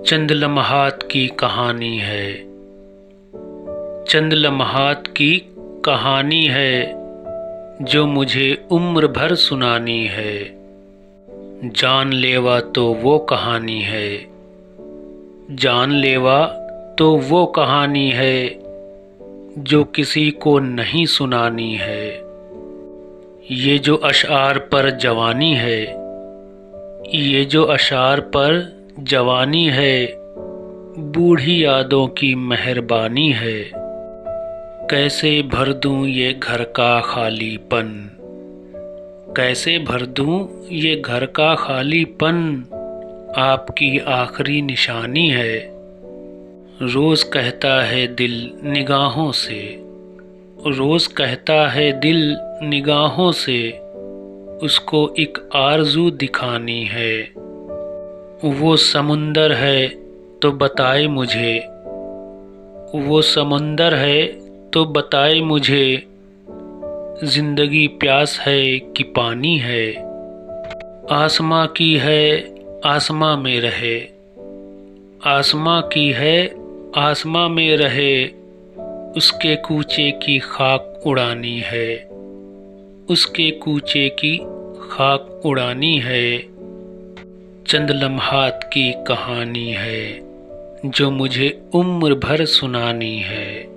चंद लम्हात की कहानी है, चंद लम्हात की कहानी है जो मुझे उम्र भर सुनानी है। जानलेवा तो वो कहानी है, जानलेवा तो वो कहानी है जो किसी को नहीं सुनानी है। ये जो अशआर पर जवानी है, ये जो अशआर पर जवानी है, बूढ़ी यादों की मेहरबानी है। कैसे भर दूं ये घर का खालीपन, कैसे भर दूं ये घर का खालीपन, आपकी आखिरी निशानी है। रोज़ कहता है दिल निगाहों से, रोज़ कहता है दिल निगाहों से, उसको एक आरज़ू दिखानी है। वो समुंदर है तो बताए मुझे, वो समुंदर है तो बताए मुझे, ज़िंदगी प्यास है कि पानी है। आसमां की है आसमां में रहे, आसमां की है आसमां में रहे, उसके कूचे की खाक उड़ानी है, उसके कूचे की खाक उड़ानी है। चंद लम्हात की कहानी है जो मुझे उम्र भर सुनानी है।